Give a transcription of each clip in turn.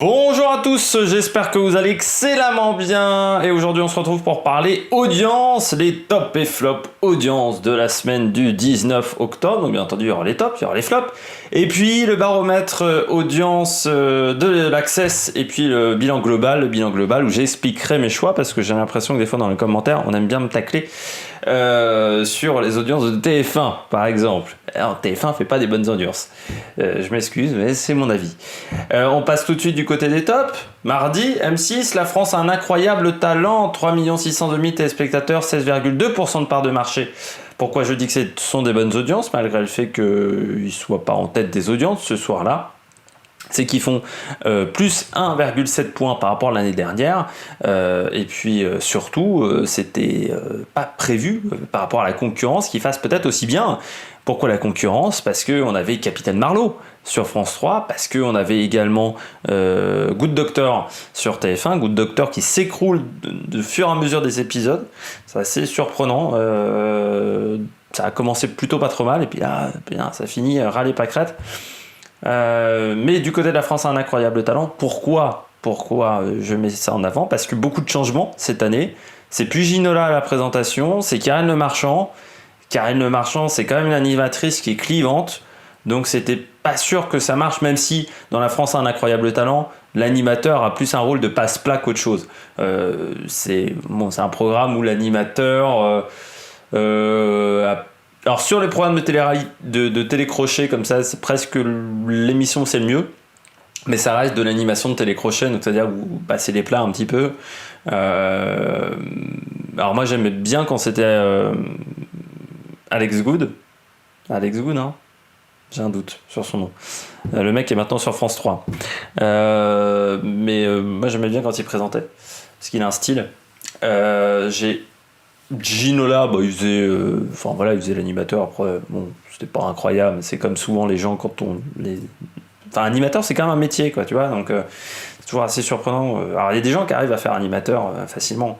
Bonjour à tous, j'espère que vous allez excellemment bien et aujourd'hui on se retrouve pour parler audience, les tops et flops audience de la semaine du 19 octobre. Donc bien entendu il y aura les tops, il y aura les flops et puis le baromètre audience de l'Access et puis le bilan global où j'expliquerai mes choix parce que j'ai l'impression que des fois dans les commentaires on aime bien me tacler sur les audiences de TF1 par exemple. Alors TF1 fait pas des bonnes audiences, je m'excuse mais c'est mon avis. On passe tout de suite du côté des tops. Mardi, M6, la France a un incroyable talent, 3 602 000 téléspectateurs, 16,2% de part de marché. Pourquoi je dis que ce sont des bonnes audiences malgré le fait qu'ils ne soient pas en tête des audiences ce soir-là? C'est qu'ils font plus 1,7 points par rapport à l'année dernière. Et puis surtout, c'était pas prévu par rapport à la concurrence qu'ils fassent peut-être aussi bien. Pourquoi la concurrence? Parce qu'on avait Capitaine Marlowe sur France 3, parce qu'on avait également Good Doctor sur TF1, Good Doctor qui s'écroule de fur et à mesure des épisodes. C'est assez surprenant. Ça a commencé plutôt pas trop mal, et puis là, ça finit râler pâquerette. Mais du côté de la France a un incroyable talent. Pourquoi je mets ça en avant? Parce que beaucoup de changements cette année. C'est plus Ginola à la présentation, c'est Karine Le Marchand. Karine Le Marchand, c'est quand même une animatrice qui est clivante. Donc c'était pas sûr que ça marche, même si dans la France a un incroyable talent, l'animateur a plus un rôle de passe-plat qu'autre chose. C'est un programme où l'animateur alors sur les programmes de télécrochet comme ça, c'est presque l'émission c'est le mieux, mais ça reste de l'animation de télécrochet, donc c'est-à-dire vous passez les plats un petit peu. Alors moi j'aimais bien quand c'était Alex Good, hein, j'ai un doute sur son nom. Le mec est maintenant sur France 3. Mais moi j'aimais bien quand il présentait, parce qu'il a un style. J'ai Ginola, il faisait l'animateur. Après, bon, c'était pas incroyable, mais c'est comme souvent les gens quand animateur, c'est quand même un métier, quoi, tu vois. Donc c'est toujours assez surprenant. Alors il y a des gens qui arrivent à faire animateur facilement,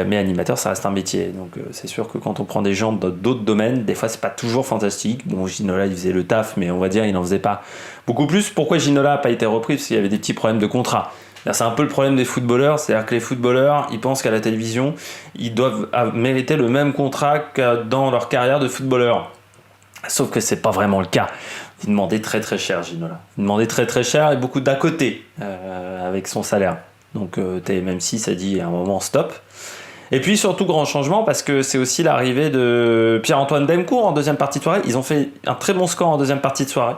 mais animateur, ça reste un métier. Donc c'est sûr que quand on prend des gens d'autres domaines, des fois c'est pas toujours fantastique. Bon, Ginola, il faisait le taf, mais on va dire il n'en faisait pas beaucoup plus. Pourquoi Ginola n'a pas été repris? Parce qu'il y avait des petits problèmes de contrat. Là, c'est un peu le problème des footballeurs, c'est-à-dire que les footballeurs, ils pensent qu'à la télévision, ils doivent mériter le même contrat que dans leur carrière de footballeur. Sauf que c'est pas vraiment le cas. Il demandait très très cher, Ginola. Il demandait très très cher et beaucoup d'à côté avec son salaire. Donc TMM6 a dit à un moment stop. Et puis surtout grand changement parce que c'est aussi l'arrivée de Pierre-Antoine Demcourt en deuxième partie de soirée. Ils ont fait un très bon score en deuxième partie de soirée.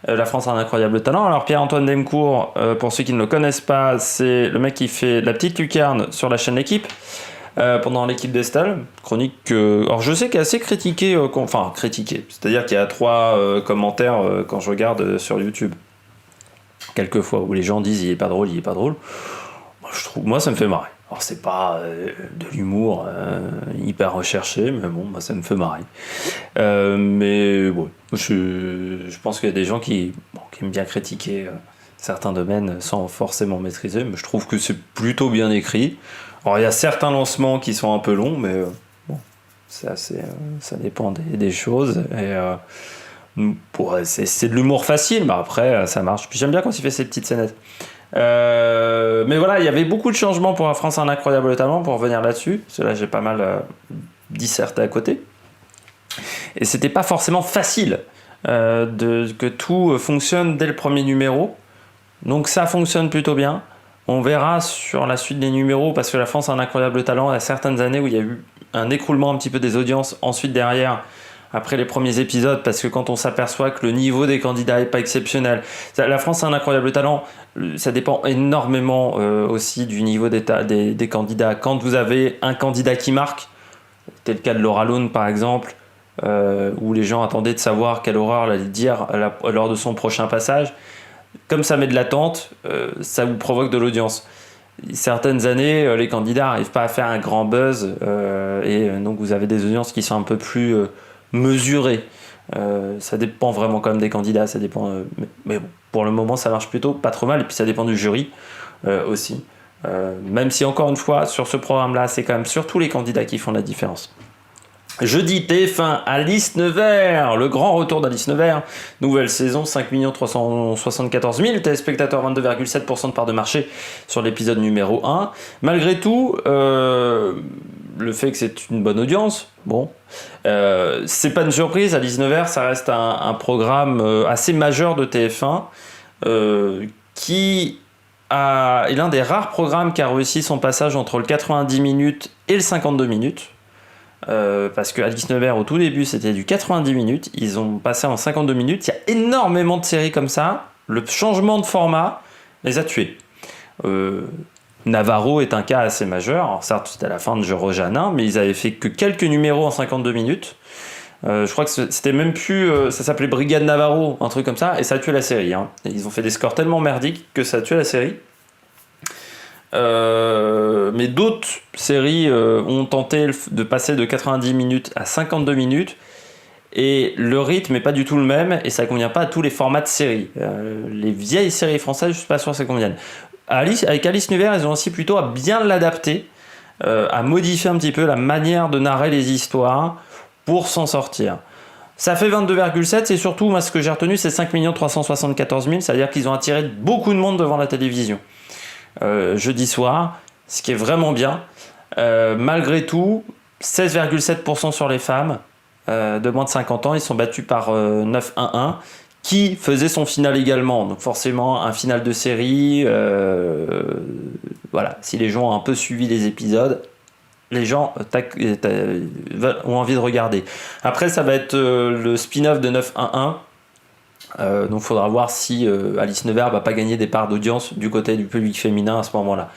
La France a un incroyable talent. Alors Pierre-Antoine Demcourt, pour ceux qui ne le connaissent pas, c'est le mec qui fait La Petite Lucarne sur la chaîne L'Équipe. Pendant l'équipe d'Estelle, chronique alors je sais qu'elle est assez critiquée, c'est-à-dire qu'il y a 3 commentaires quand je regarde sur YouTube, quelquefois, où les gens disent il est pas drôle. Moi ça me fait marrer. Alors c'est pas de l'humour hyper recherché, mais bon, moi ça me fait marrer. Mais bon, je pense qu'il y a des gens qui aiment bien critiquer certains domaines sans forcément maîtriser, mais je trouve que c'est plutôt bien écrit. Alors il y a certains lancements qui sont un peu longs, mais bon, ça dépend des choses. Et c'est de l'humour facile, mais après ça marche. Puis j'aime bien quand il fait ces petites scénettes. Mais voilà, il y avait beaucoup de changements pour la France, un incroyable talent, pour revenir là-dessus. Parce que là j'ai pas mal disserté à côté. Et c'était pas forcément facile que tout fonctionne dès le premier numéro. Donc ça fonctionne plutôt bien. On verra sur la suite des numéros, parce que la France a un incroyable talent. Il y a certaines années où il y a eu un écroulement un petit peu des audiences, ensuite derrière, après les premiers épisodes, parce que quand on s'aperçoit que le niveau des candidats n'est pas exceptionnel. La France a un incroyable talent, ça dépend énormément aussi du niveau des candidats. Quand vous avez un candidat qui marque, c'était le cas de Laura Lone par exemple, où les gens attendaient de savoir quelle horreur elle allait dire lors de son prochain passage. Comme ça met de l'attente, ça vous provoque de l'audience. Certaines années, les candidats n'arrivent pas à faire un grand buzz et donc vous avez des audiences qui sont un peu plus mesurées. Ça dépend vraiment quand même des candidats, ça dépend. Mais bon, pour le moment, ça marche plutôt pas trop mal. Et puis ça dépend du jury aussi. Même si encore une fois, sur ce programme-là, c'est quand même surtout les candidats qui font la différence. Jeudi, TF1, Alice Nevers, le grand retour d'Alice Nevers, nouvelle saison, 5 374 000 téléspectateurs, 22,7% de part de marché sur l'épisode numéro 1. Malgré tout, le fait que c'est une bonne audience, bon, c'est pas une surprise, Alice Nevers, ça reste un programme assez majeur de TF1, qui est l'un des rares programmes qui a réussi son passage entre le 90 minutes et le 52 minutes. Parce que Alice Nevers au tout début c'était du 90 minutes, ils ont passé en 52 minutes, il y a énormément de séries comme ça, le changement de format les a tués. Navarro est un cas assez majeur, alors certes c'était à la fin de Je Rojanin, mais ils avaient fait que quelques numéros en 52 minutes, je crois que c'était même plus, ça s'appelait Brigade Navarro, un truc comme ça, et ça a tué la série, hein. Ils ont fait des scores tellement merdiques que ça a tué la série. Mais d'autres séries ont tenté de passer de 90 minutes à 52 minutes et le rythme n'est pas du tout le même et ça ne convient pas à tous les formats de séries. Les vieilles séries françaises, je ne suis pas sûr que ça convienne. Avec Alice Nevers, ils ont aussi plutôt à bien l'adapter, à modifier un petit peu la manière de narrer les histoires pour s'en sortir. Ça fait 22,7, et surtout, moi, ce que j'ai retenu, c'est 5 374 000, c'est-à-dire qu'ils ont attiré beaucoup de monde devant la télévision. Jeudi soir, ce qui est vraiment bien. Malgré tout, 16,7% sur les femmes de moins de 50 ans, ils sont battus par 9-1-1 qui faisait son final également, donc forcément un final de série. Voilà, si les gens ont un peu suivi les épisodes, les gens ont envie de regarder. Après, ça va être le spin-off de 9-1-1. Donc il faudra voir si Alice Nevers va pas gagner des parts d'audience du côté du public féminin à ce moment-là.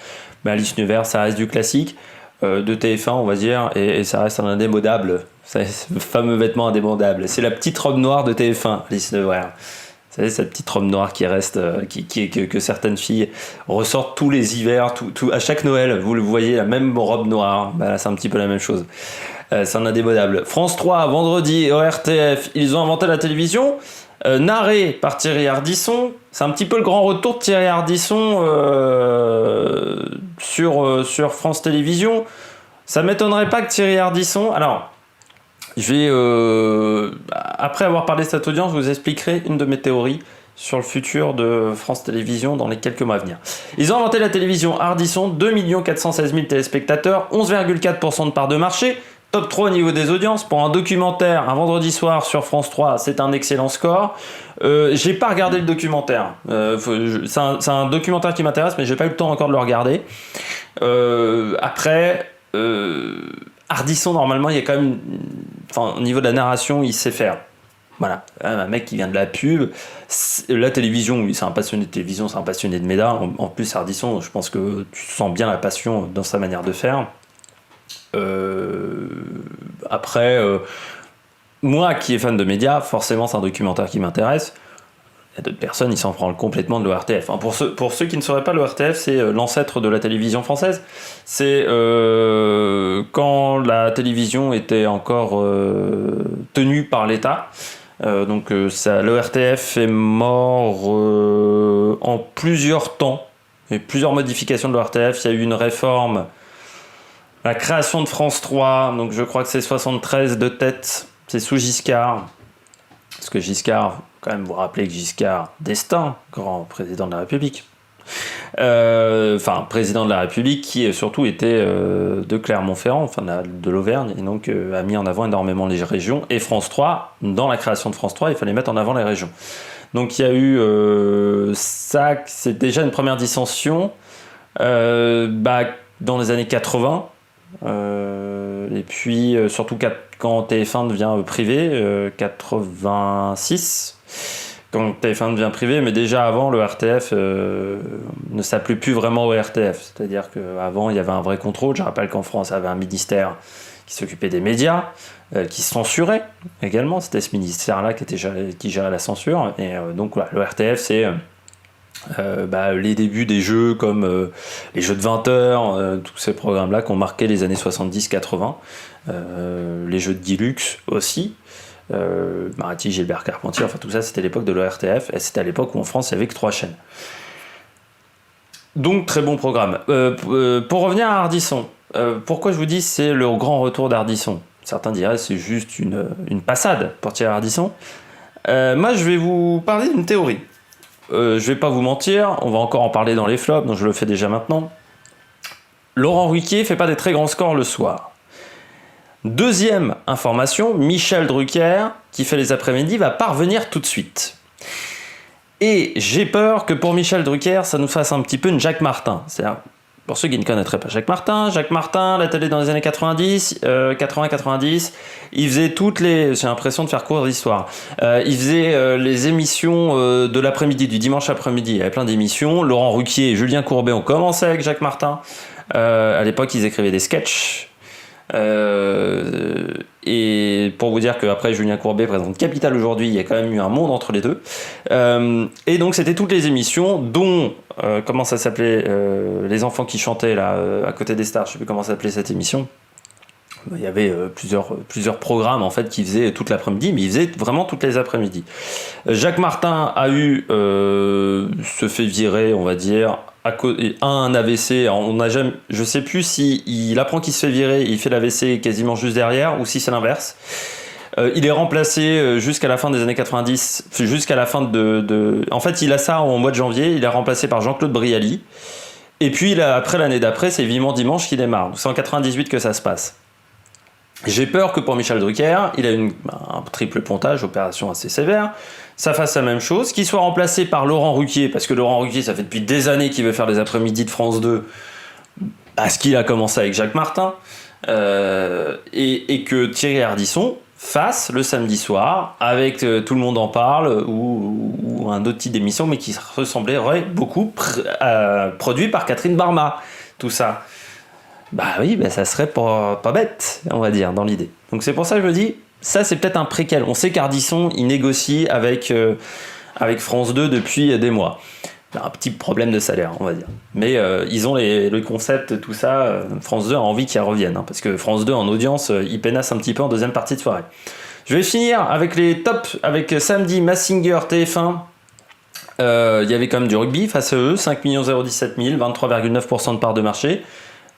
Mais Alice Nevers, ça reste du classique de TF1, on va dire, et ça reste un indémodable. C'est le fameux vêtement indémodable. C'est la petite robe noire de TF1, Alice Nevers. Vous savez, cette petite robe noire qui reste, que certaines filles ressortent tous les hivers, à chaque Noël, vous le voyez, la même robe noire. Bah, là, c'est un petit peu la même chose. C'est un indémodable. France 3, vendredi, ORTF, ils ont inventé la télévision. Narré par Thierry Ardisson, c'est un petit peu le grand retour de Thierry Ardisson sur France Télévisions. Ça m'étonnerait pas que Thierry Ardisson... Alors, je vais, après avoir parlé de cette audience, je vous expliquerai une de mes théories sur le futur de France Télévisions dans les quelques mois à venir. Ils ont inventé la télévision Ardisson, 2 416 000 téléspectateurs, 11,4% de part de marché, top 3 au niveau des audiences. Pour un documentaire, un vendredi soir sur France 3, c'est un excellent score. J'ai pas regardé le documentaire. C'est un documentaire qui m'intéresse, mais j'ai pas eu le temps encore de le regarder. Après, Ardisson, normalement, il y a quand même... Enfin, au niveau de la narration, il sait faire. Voilà, un mec qui vient de la pub, la télévision, oui, c'est un passionné de télévision, c'est un passionné de médias. En plus, Ardisson, je pense que tu sens bien la passion dans sa manière de faire. Après, moi qui est fan de médias, forcément c'est un documentaire qui m'intéresse. Il y a d'autres personnes, ils s'en prennent complètement de l'ORTF. Pour ceux qui ne sauraient pas, l'ORTF, c'est l'ancêtre de la télévision française. C'est quand la télévision était encore tenue par l'État. Donc l'ORTF est mort en plusieurs temps. Il y a eu plusieurs modifications de l'ORTF. Il y a eu une réforme, la création de France 3, donc je crois que c'est 73 de tête, c'est sous Giscard. Parce que Giscard, quand même vous rappeler que Giscard d'Estaing, grand président de la République, président de la République qui surtout était de Clermont-Ferrand, enfin de l'Auvergne, et donc a mis en avant énormément les régions. Et France 3, dans la création de France 3, il fallait mettre en avant les régions. Donc il y a eu ça, c'est déjà une première dissension dans les années 80. Et puis surtout quand TF1 devient privé, 86, quand TF1 devient privé, mais déjà avant le RTF ne s'appelait plus vraiment au RTF, c'est-à-dire qu'avant il y avait un vrai contrôle. Je rappelle qu'en France il y avait un ministère qui s'occupait des médias, qui censurait également, c'était ce ministère-là qui gérait la censure, et donc voilà, le RTF c'est... les débuts des jeux comme les jeux de 20 heures, tous ces programmes-là qui ont marqué les années 70-80, les jeux de Dilux aussi, Marathi, Gilbert Carpentier, enfin tout ça c'était l'époque de l'ORTF, et c'était à l'époque où en France il n'y avait que 3 chaînes. Donc très bon programme. Pour revenir à Ardisson, pourquoi je vous dis c'est le grand retour d'Ardisson ? Certains diraient que c'est juste une passade pour Thierry Ardisson. Moi, je vais vous parler d'une théorie. Je vais pas vous mentir, on va encore en parler dans les flops, donc je le fais déjà maintenant. Laurent Ruquier fait pas des très grands scores le soir. Deuxième information, Michel Drucker, qui fait les après-midi, va pas revenir tout de suite. Et j'ai peur que pour Michel Drucker, ça nous fasse un petit peu une Jacques Martin. C'est-à-dire, pour ceux qui ne connaîtraient pas Jacques Martin, la télé dans les années 80-90, il faisait toutes les... J'ai l'impression de faire cours d'histoire. Il faisait les émissions de l'après-midi, du dimanche après-midi. Il y avait plein d'émissions. Laurent Ruquier et Julien Courbet ont commencé avec Jacques Martin. À l'époque, ils écrivaient des sketchs. Et pour vous dire qu'après Julien Courbet présente Capital aujourd'hui, il y a quand même eu un monde entre les deux. Et donc c'était toutes les émissions, dont comment ça s'appelait, les enfants qui chantaient là à côté des stars. Je sais plus comment s'appelait cette émission. Il y avait plusieurs programmes en fait qui faisaient toute l'après-midi, mais ils faisaient vraiment toutes les après-midi. Jacques Martin a se fait virer, on va dire, un AVC. On a jamais, je sais plus si il apprend qu'il se fait virer, il fait l'AVC quasiment juste derrière, ou si c'est l'inverse. Il est remplacé jusqu'à la fin des années 90, jusqu'à la fin En fait, il a ça en mois de janvier. Il est remplacé par Jean-Claude Brialy. Et puis après l'année d'après, c'est Vivement Dimanche qui démarre. C'est en 98 que ça se passe. J'ai peur que pour Michel Drucker, il a un triple pontage, opération assez sévère, ça fasse la même chose, qu'il soit remplacé par Laurent Ruquier, parce que Laurent Ruquier, ça fait depuis des années qu'il veut faire les après-midi de France 2, parce qu'il a commencé avec Jacques Martin, et que Thierry Ardisson fasse le samedi soir, avec Tout le monde en parle, ou un autre type d'émission, mais qui ressemblerait beaucoup, produit par Catherine Barma, tout ça. Bah oui, ça serait pas bête, on va dire, dans l'idée. Donc c'est pour ça que je me dis, ça c'est peut-être un préquel. On sait qu'Ardisson, il négocie avec France 2 depuis des mois. Il y a un petit problème de salaire, on va dire. Mais ils ont le concept, tout ça. France 2 a envie qu'ils reviennent, hein, parce que France 2, en audience, ils pénassent un petit peu en deuxième partie de soirée. Je vais finir avec les tops, avec samedi, Massinger, TF1. Il y avait quand même du rugby face à eux, 5 017 000, 23,9% de part de marché.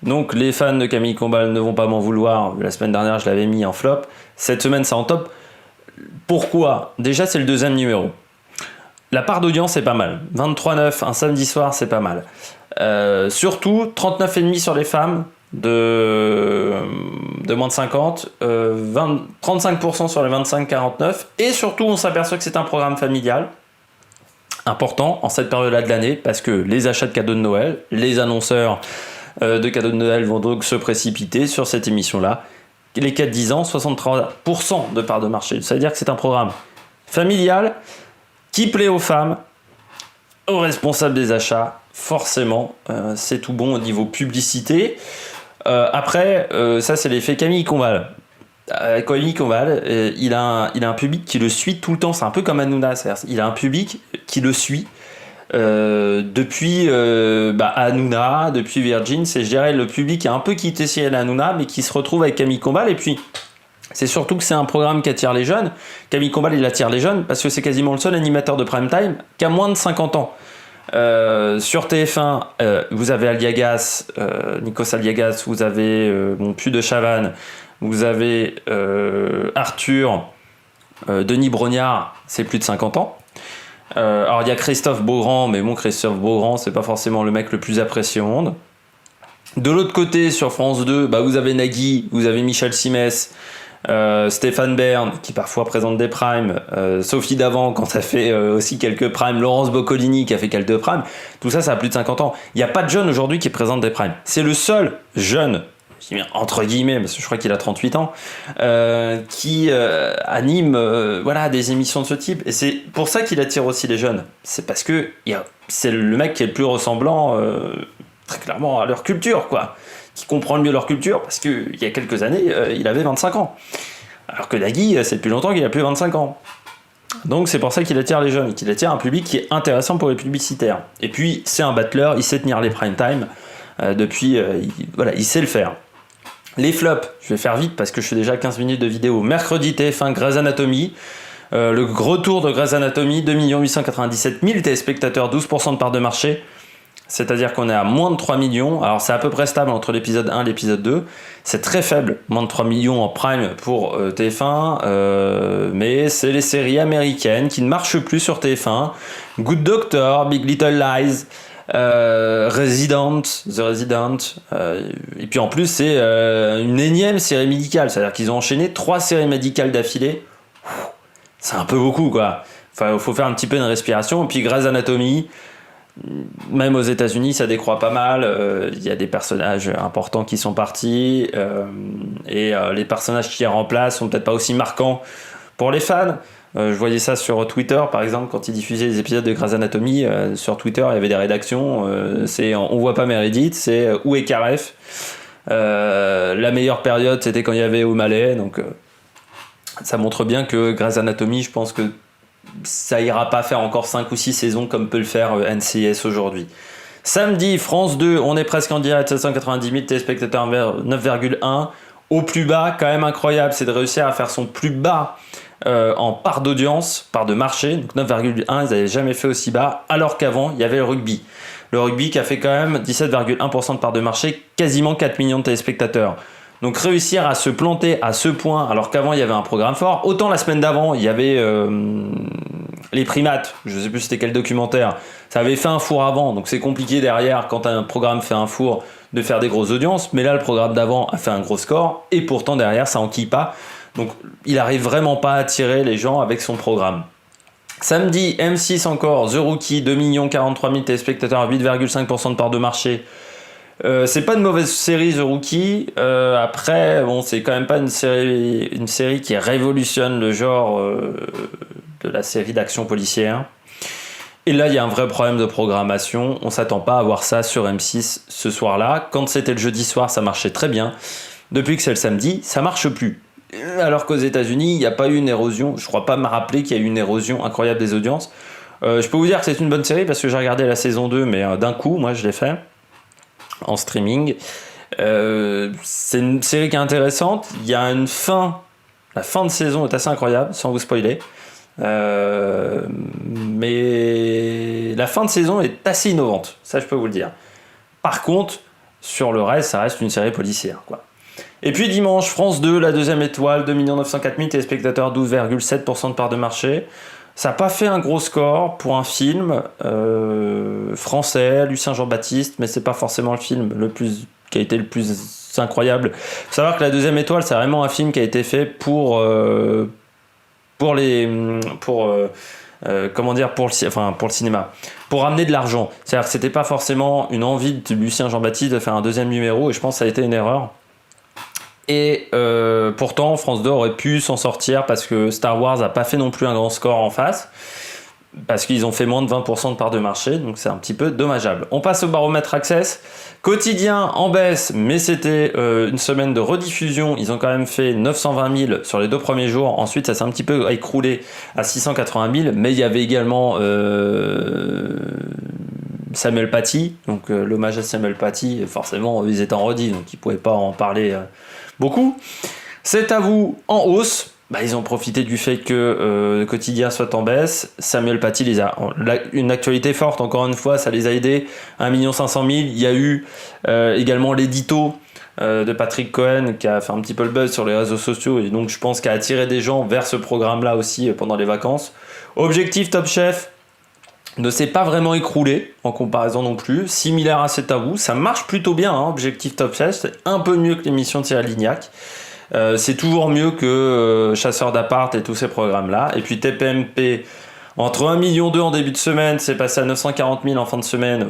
Donc les fans de Camille Combal ne vont pas m'en vouloir. La semaine dernière, je l'avais mis en flop. Cette semaine, c'est en top. Pourquoi ? Déjà, c'est le deuxième numéro. La part d'audience est pas mal. 23,9 un samedi soir, c'est pas mal. Surtout, 39,5 sur les femmes de moins de 50, 35% sur les 25-49. Et surtout, on s'aperçoit que c'est un programme familial. Important en cette période-là de l'année, parce que les achats de cadeaux de Noël, les annonceurs de cadeaux de Noël vont donc se précipiter sur cette émission-là. Les 4-10 ans, 63% de part de marché. Ça veut dire que c'est un programme familial qui plaît aux femmes, aux responsables des achats. Forcément, c'est tout bon au niveau publicité. Après, ça c'est l'effet Camille Combal. Camille Combal, il a un public qui le suit tout le temps. C'est un peu comme Hanouna. Il a un public qui le suit. Depuis Hanouna, depuis Virgin, c'est, je dirais, le public qui a un peu quitté Cyril Hanouna, mais qui se retrouve avec Camille Combal. Et puis c'est surtout que c'est un programme qui attire les jeunes. Camille Combal, il attire les jeunes parce que c'est quasiment le seul animateur de prime time qui a moins de 50 ans. Sur TF1, vous avez Aliagas, Nikos Aliagas, vous avez Pu de Chavannes, vous avez Arthur, Denis Brognard, c'est plus de 50 ans. Alors il y a Christophe Beaugrand, mais bon, Christophe Beaugrand, c'est pas forcément le mec le plus apprécié au monde. De l'autre côté, sur France 2, vous avez Nagui, vous avez Michel Simès, Stéphane Bern, qui parfois présente des primes, Sophie Davant, quand ça fait aussi quelques primes, Laurence Boccolini, qui a fait quelques primes. Tout ça, ça a plus de 50 ans. Il n'y a pas de jeune aujourd'hui qui présente des primes. C'est le seul jeune, entre guillemets, parce que je crois qu'il a 38 ans, qui anime des émissions de ce type. Et c'est pour ça qu'il attire aussi les jeunes. C'est parce que c'est le mec qui est le plus ressemblant, très clairement, à leur culture, quoi. Qui comprend le mieux leur culture, parce qu'il y a quelques années, il avait 25 ans. Alors que Nagui, c'est depuis longtemps qu'il a plus 25 ans. Donc c'est pour ça qu'il attire les jeunes, qu'il attire un public qui est intéressant pour les publicitaires. Et puis, c'est un battleur, il sait tenir les prime time. Il sait le faire. Les flops, je vais faire vite parce que je fais déjà 15 minutes de vidéo. Mercredi, TF1, Grey's Anatomy. Le retour de Grey's Anatomy, 2 897 000 téléspectateurs, 12% de part de marché. C'est-à-dire qu'on est à moins de 3 millions. Alors c'est à peu près stable entre l'épisode 1 et l'épisode 2. C'est très faible, moins de 3 millions en prime pour TF1. Mais c'est les séries américaines qui ne marchent plus sur TF1. Good Doctor, Big Little Lies, The Resident. Et puis en plus c'est une énième série médicale. C'est-à-dire qu'ils ont enchaîné 3 séries médicales d'affilée. C'est un peu beaucoup quoi. Enfin, il faut faire un petit peu une respiration. Et puis Grey's Anatomy, même aux États-Unis, ça décroît pas mal. Il y a des personnages importants qui sont partis. Et les personnages qui les remplacent sont peut-être pas aussi marquants pour les fans. Je voyais ça sur Twitter, par exemple, quand ils diffusaient les épisodes de Grey's Anatomy. Sur Twitter, il y avait des rédactions. C'est On voit pas Meredith, c'est Où est Karef. La meilleure période, c'était quand il y avait O'Malley. Donc, ça montre bien que Grey's Anatomy, je pense que ça ira pas faire encore 5 ou 6 saisons comme peut le faire NCIS aujourd'hui. Samedi, France 2, on est presque en direct, 790 000 téléspectateurs vers 9,1. Au plus bas, quand même incroyable, c'est de réussir à faire son plus bas en part d'audience, part de marché. Donc 9,1, ils n'avaient jamais fait aussi bas, alors qu'avant, il y avait le rugby. Le rugby qui a fait quand même 17,1% de part de marché, quasiment 4 millions de téléspectateurs. Donc réussir à se planter à ce point, alors qu'avant il y avait un programme fort. Autant la semaine d'avant, il y avait les primates, je sais plus c'était quel documentaire, ça avait fait un four avant, donc c'est compliqué derrière quand un programme fait un four de faire des grosses audiences, mais là le programme d'avant a fait un gros score, et pourtant derrière ça enquille pas, donc il arrive vraiment pas à attirer les gens avec son programme. Samedi, M6 encore, The Rookie, 2 43 000 téléspectateurs, 8,5% de part de marché. C'est pas une mauvaise série The Rookie. Après, bon, c'est quand même pas une série qui révolutionne le genre de la série d'action policière. Et là, il y a un vrai problème de programmation. On s'attend pas à voir ça sur M6 ce soir-là. Quand c'était le jeudi soir, ça marchait très bien. Depuis que c'est le samedi, ça marche plus. Alors qu'aux États-Unis, il n'y a pas eu une érosion. Je crois pas me rappeler qu'il y a eu une érosion incroyable des audiences. Je peux vous dire que c'est une bonne série parce que j'ai regardé la saison 2, mais d'un coup, moi, je l'ai fait en streaming. C'est une série qui est intéressante. Il y a une fin. La fin de saison est assez incroyable, sans vous spoiler. Mais la fin de saison est assez innovante, ça je peux vous le dire. Par contre, sur le reste, ça reste une série policière, quoi. Et puis dimanche, France 2, la deuxième étoile, 2 904 000 téléspectateurs, 12,7% de part de marché. Ça n'a pas fait un gros score pour un film français, Lucien Jean-Baptiste, mais c'est pas forcément le film qui a été le plus incroyable. Faut savoir que la deuxième étoile, c'est vraiment un film qui a été fait pour le cinéma, pour ramener de l'argent. C'est-à-dire que c'était pas forcément une envie de Lucien Jean-Baptiste de faire un deuxième numéro, et je pense que ça a été une erreur. Et pourtant, France 2 aurait pu s'en sortir parce que Star Wars a pas fait non plus un grand score en face, parce qu'ils ont fait moins de 20% de part de marché, donc c'est un petit peu dommageable. On passe au baromètre Access. Quotidien en baisse, mais c'était une semaine de rediffusion. Ils ont quand même fait 920 000 sur les 2 premiers jours. Ensuite, ça s'est un petit peu écroulé à 680 000, mais il y avait également Samuel Paty, donc l'hommage à Samuel Paty, forcément, ils étaient en rediff, donc ils ne pouvaient pas en parler beaucoup. C'est à vous en hausse. Ils ont profité du fait que le quotidien soit en baisse. Samuel Paty les a une actualité forte, encore une fois, ça les a aidés. 1 500 000. Il y a eu également l'édito de Patrick Cohen qui a fait un petit peu le buzz sur les réseaux sociaux et donc je pense qu'il a attiré des gens vers ce programme-là aussi pendant les vacances. Objectif Top Chef ne s'est pas vraiment écroulé en comparaison non plus. Similaire à C'est à vous, ça marche plutôt bien, hein, Objectif Top Chef, c'est un peu mieux que l'émission de Thierry Lignac. C'est toujours mieux que Chasseurs d'appart et tous ces programmes-là. Et puis TPMP, entre 1,2 million en début de semaine, c'est passé à 940 000 en fin de semaine.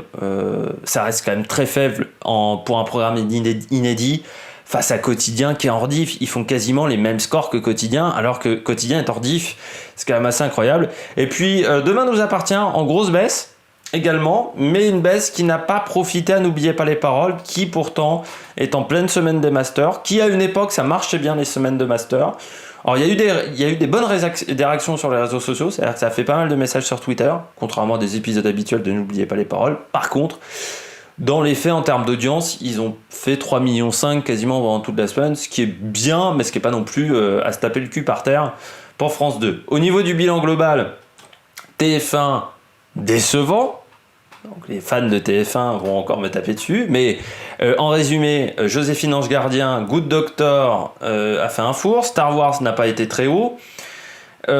Ça reste quand même très faible pour un programme inédit. Face à Quotidien qui est en rediff, ils font quasiment les mêmes scores que Quotidien, alors que Quotidien est en rediff. C'est quand même assez incroyable. Et puis, Demain nous appartient, en grosse baisse également, mais une baisse qui n'a pas profité à N'oubliez pas les paroles, qui pourtant est en pleine semaine des masters, qui à une époque, ça marchait bien les semaines de master. Alors, il y a eu des bonnes réactions sur les réseaux sociaux, c'est-à-dire que ça a fait pas mal de messages sur Twitter, contrairement à des épisodes habituels de N'oubliez pas les paroles. Par contre, dans les faits, en termes d'audience, ils ont fait 3,5 millions quasiment pendant toute la semaine, ce qui est bien, mais ce qui n'est pas non plus à se taper le cul par terre pour France 2. Au niveau du bilan global, TF1 décevant, Donc les fans de TF1 vont encore me taper dessus. Mais en résumé, Joséphine Ange Gardien, Good Doctor a fait un four. Star Wars n'a pas été très haut. J'ai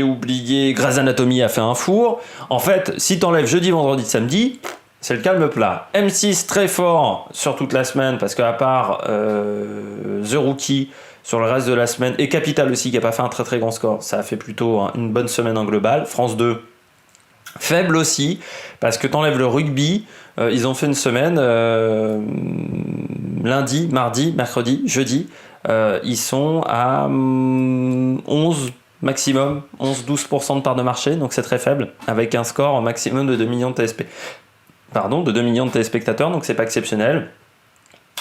oublié, Grey's Anatomy a fait un four. En fait, si t'enlèves jeudi, vendredi, samedi, c'est le calme plat. M6 très fort sur toute la semaine parce qu'à part The Rookie sur le reste de la semaine et Capital aussi qui n'a pas fait un très très grand score, ça a fait plutôt une bonne semaine en global. France 2 faible aussi parce que t'enlèves le rugby, ils ont fait une semaine lundi, mardi, mercredi, jeudi, ils sont à 11 maximum, 11-12% de part de marché, donc c'est très faible avec un score maximum de 2 millions de de 2 millions de téléspectateurs, donc c'est pas exceptionnel.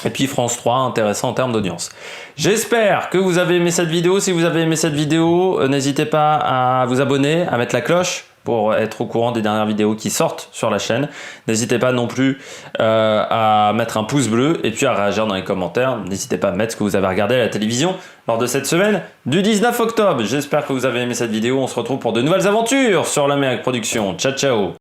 Et puis France 3, intéressant en termes d'audience. J'espère que vous avez aimé cette vidéo. Si vous avez aimé cette vidéo, n'hésitez pas à vous abonner, à mettre la cloche pour être au courant des dernières vidéos qui sortent sur la chaîne. N'hésitez pas non plus à mettre un pouce bleu et puis à réagir dans les commentaires. N'hésitez pas à mettre ce que vous avez regardé à la télévision lors de cette semaine du 19 octobre. J'espère que vous avez aimé cette vidéo. On se retrouve pour de nouvelles aventures sur l'Amérique Production. Ciao, ciao!